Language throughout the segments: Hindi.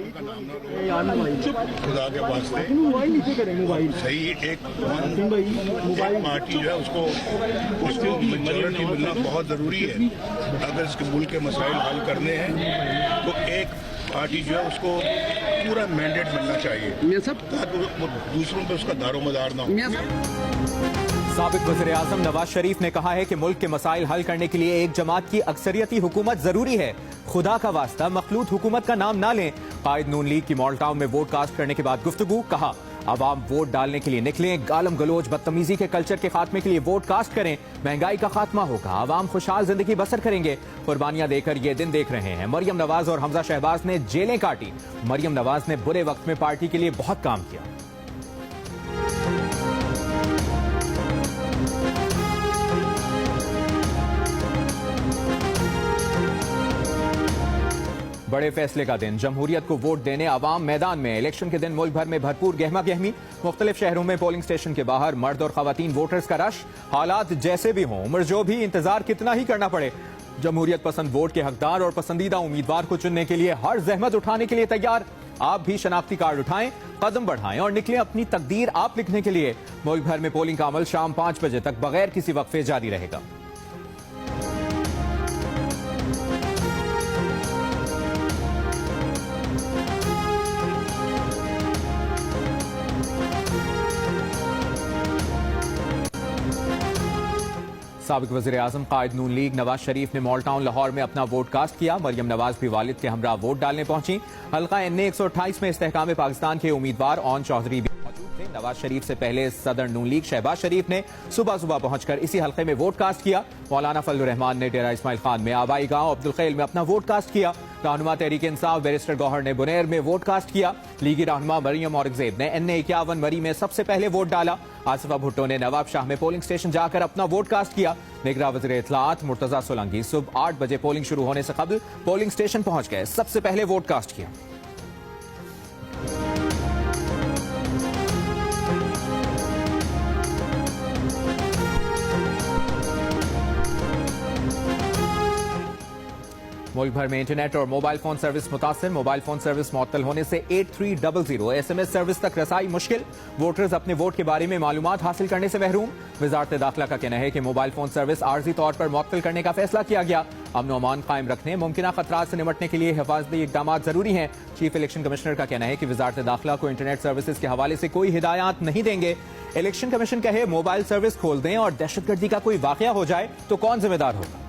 का नाम ना लो, खुदा के वास्ते। सही एक पार्टी जो है उसको मेजॉरिटी मिलना बहुत ज़रूरी है। अगर इसके मुल्क के मसाइल हल करने हैं तो एक पार्टी जो है उसको पूरा मैंडेट मिलना चाहिए ताकि वो दूसरों पे उसका दारोमदार ना हो। साबिक वज़ीर-ए-आज़म नवाज शरीफ ने कहा है कि मुल्क के मसाइल हल करने के लिए एक जमात की अक्सरियती हुकूमत जरूरी है। खुदा का वास्ता मखलूत हुकूमत का नाम ना लें। कायद नून लीग की मॉल टाउन में वोट कास्ट करने के बाद गुफ्तगू, कहा अवाम वोट डालने के लिए निकलें, गालम गलोच बदतमीजी के कल्चर के खात्मे के लिए वोट कास्ट करें, महंगाई का खात्मा होगा, अवाम खुशहाल जिंदगी बसर करेंगे। कुर्बानियां देकर ये दिन देख रहे हैं। मरियम नवाज और हमजा शहबाज ने जेलें काटी। मरियम नवाज ने बुरे वक्त में पार्टी के लिए बहुत काम किया। बड़े फैसले का दिन, जमहूरियत को वोट देने अवाम मैदान में। इलेक्शन के दिन मुल्क भर में भरपूर गहमा गहमी। मुख्तलिफ शहरों में पोलिंग स्टेशन के बाहर मर्द और खवातीन वोटर्स का रश। हालात जैसे भी हों, उम्र जो भी, इंतजार कितना ही करना पड़े, जमहूरियत पसंद वोट के हकदार और पसंदीदा उम्मीदवार को चुनने के लिए हर जहमत उठाने के लिए तैयार। आप भी शनाख्ती कार्ड उठाएं, कदम बढ़ाएं और निकलें अपनी तकदीर आप लिखने के लिए। मुल्क भर में पोलिंग का अमल शाम 5 बजे तक बगैर किसी वक्फे जारी रहेगा। साबिक वज़ीर-ए-आज़म कायद नून लीग नवाज शरीफ ने मॉल टाउन लाहौर में अपना वोट कास्ट किया। मरियम नवाज भी वालिद के हमरा वोट डालने पहुंची। हल्का NA 128 में इस्तेहकाम पाकिस्तान के उम्मीदवार ओन चौधरी भी मौजूद थे। नवाज शरीफ से पहले सदर नून लीग शहबाज शरीफ ने सुबह सुबह पहुंचकर इसी हल्के में वोट कास्ट किया। मौलाना फजलुर रहमान ने डेरा इस्माइल खान में आबाई गांव अब्दुल खैल में अपना वोट कास्ट किया। रहनुमा तहरीक इंसाफ बैरिस्टर गौहर ने बुनेर में वोट कास्ट किया। लीगी रहनुमा मरियम औरंगजेब ने NA 51 मरी में सबसे पहले वोट डाला। आसिफा भुट्टो ने नवाब शाह में पोलिंग स्टेशन जाकर अपना वोट कास्ट किया। निगरान वज़ीर इत्तलाआत मुर्तजा सोलंकी सुबह 8 बजे पोलिंग शुरू होने से कबल पोलिंग स्टेशन पहुंच गए, सबसे पहले वोट कास्ट किया। मुल्क भर में इंटरनेट और मोबाइल फोन सर्विस मुतासिर। मोबाइल फोन सर्विस मुअत्तल होने से 8300 SMS सर्विस तक रसाई मुश्किल। वोटर्स अपने वोट के बारे में मालूमात हासिल करने से महरूम। वजारत दाखिला का कहना है कि मोबाइल फोन सर्विस आर्जी तौर पर मुअत्तल करने का फैसला किया गया। अमन और अमान कायम रखने, मुमकिन खतरात से निपटने के लिए हिफाजती इकदाम जरूरी हैं। चीफ इलेक्शन कमिश्नर का कहना है कि वजारत दाखिला को इंटरनेट सर्विसेज के हवाले से कोई हिदायत नहीं देंगे। इलेक्शन कमीशन कहे मोबाइल सर्विस खोल दें और दहशतगर्दी का कोई वाकया हो जाए तो कौन जिम्मेदार होगा।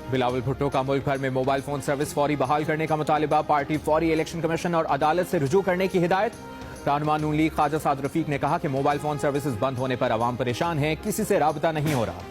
बिलावल भुट्टो का मुल्क भर में मोबाइल फोन सर्विस फौरी बहाल करने का मुतालिबा। पार्टी फौरी इलेक्शन कमीशन और अदालत से रुजू करने की हिदायत। रहनुमा नून लीग ख्वाजा साद रफीक ने कहा कि मोबाइल फोन सर्विसेज बंद होने पर अवाम परेशान है, किसी से राबता नहीं हो रहा।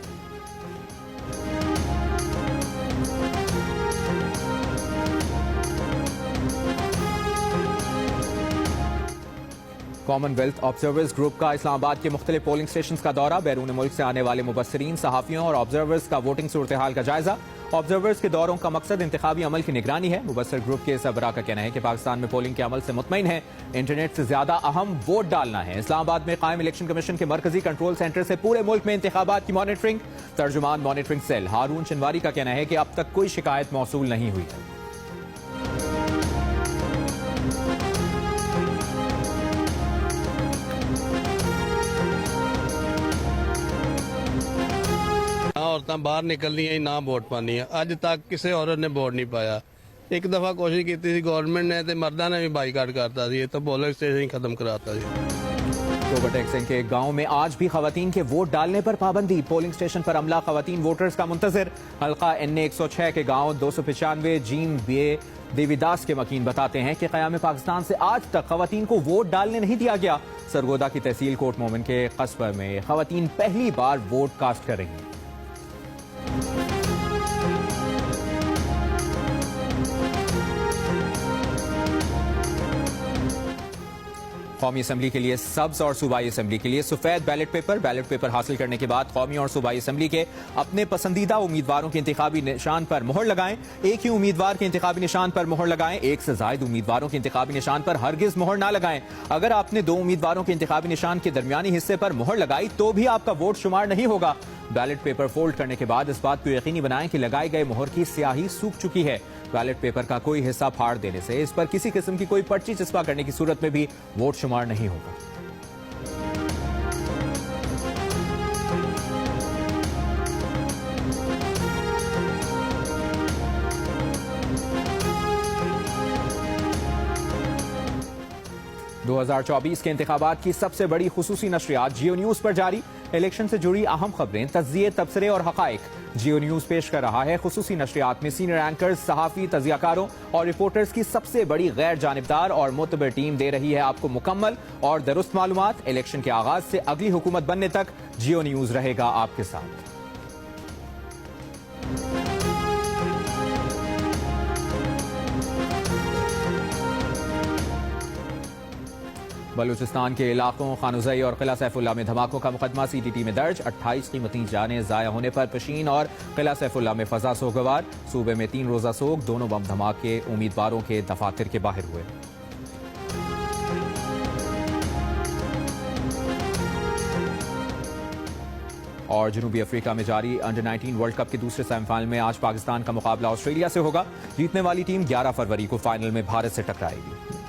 कॉमनवेल्थ ऑब्जर्वर्स ग्रुप का इस्लामाबाद के मुख्तलिफ पोलिंग स्टेशन का दौरा। बैरून मुल्क से आने वाले मुबस्सरीन, सहाफियों और ऑब्जर्वर्स का वोटिंग सूरत हाल का जायजा। ऑब्जर्वर्स के दौरों का मकसद इंतखाबी अमल की निगरानी है। मुबस्सर ग्रुप के सरबराह का कहना है कि पाकिस्तान में पोलिंग के अमल से मुतमईन है। इंटरनेट से ज्यादा अहम वोट डालना है। इस्लामाबाद में कायम इलेक्शन कमीशन के मरकजी कंट्रोल सेंटर से पूरे मुल्क में इंतखाबात की मॉनिटरिंग। तर्जुमान मॉनिटरिंग सेल हारून चिनवारी का कहना है कि अब तक कोई शिकायत मौसूल नहीं हुई है। औरतां बाहर निकलनी है ना वोट पानी है। अज तक किसी औरत ने वोट नहीं पाया। एक दफा कोशिश की थी गवर्नमेंट ने, तो मर्दा ने भी बाईकाट करता सी, तो पोलिंग स्टेशन ही खत्म कराता सी। ओवरटेक सिंह के गांव में आज भी खवातीन के वोट डालने पर पाबंदी। पोलिंग स्टेशन पर अमला खवातीन वोटर्स का मुंतजिर। हल्का NA 106 के गांव 295 जीन बे देवीदास के मकीन बताते हैं कि क़याम पाकिस्तान से आज तक खवातीन को वोट डालने नहीं दिया गया। सरगोदा की तहसील कोट मोमिन के कस्बे में खवातीन पहली बार वोट कास्ट कर रही हैं। कौमी असेंबली के लिए सब्ज और सूबाई असेंबली के लिए सफेद बैलेट पेपर हासिल करने के बाद कौमी और सूबाई असेंबली के अपने पसंदीदा उम्मीदवारों के इंतखाबी निशान पर मोहर लगाएं। एक ही उम्मीदवार के इंतखाबी निशान पर मोहर लगाएं। एक से ज्यादा उम्मीदवारों के इंतखाबी निशान पर हरगिज मोहर ना लगाएं। अगर आपने 2 उम्मीदवारों के इंतखाबी निशान के दरमियानी हिस्से पर मोहर लगाई तो भी आपका वोट शुमार नहीं होगा। बैलेट पेपर फोल्ड करने के बाद इस बात को यकीनी बनाएं कि लगाए गए मोहर की स्याही सूख चुकी है। बैलेट पेपर का कोई हिस्सा फाड़ देने से इस पर किसी किस्म की कोई पर्ची चिपका करने की सूरत में भी वोट शुमार नहीं होगा। दो 2024 के इंतखाबात की सबसे बड़ी खुसूसी नशरियात जियो न्यूज पर जारी। इलेक्शन से जुड़ी अहम खबरें, तज्जिए, तबसरे और हकाइक जियो न्यूज पेश कर रहा है। खुसूसी नशरियात में सीनियर एंकर्स, सहाफी, तजियाकारों और रिपोर्टर्स की सबसे बड़ी गैर जानिबदार और मोतबर टीम दे रही है आपको मुकम्मल और दुरुस्त मालूमात। इलेक्शन के आगाज से अगली हुकूमत बनने तक जियो न्यूज रहेगा आपके साथ। बलूचिस्तान के इलाकों खानुजई और किला सैफुल्ला में धमाकों का मुकदमा सीटीटी में दर्ज। 28 कीमती जानें जाया होने पर पशीन और किला सैफुल्ला में फजा सोगवार। सूबे में 3 रोजा सोग, दोनों बम धमाके उम्मीदवारों के दफातर के बाहर हुए। और जनूबी अफ्रीका में जारी अंडर 19 वर्ल्ड कप के दूसरे सेमीफाइनल में आज पाकिस्तान का मुकाबला ऑस्ट्रेलिया से होगा। जीतने वाली टीम 11 फरवरी को फाइनल में भारत से टकराएगी।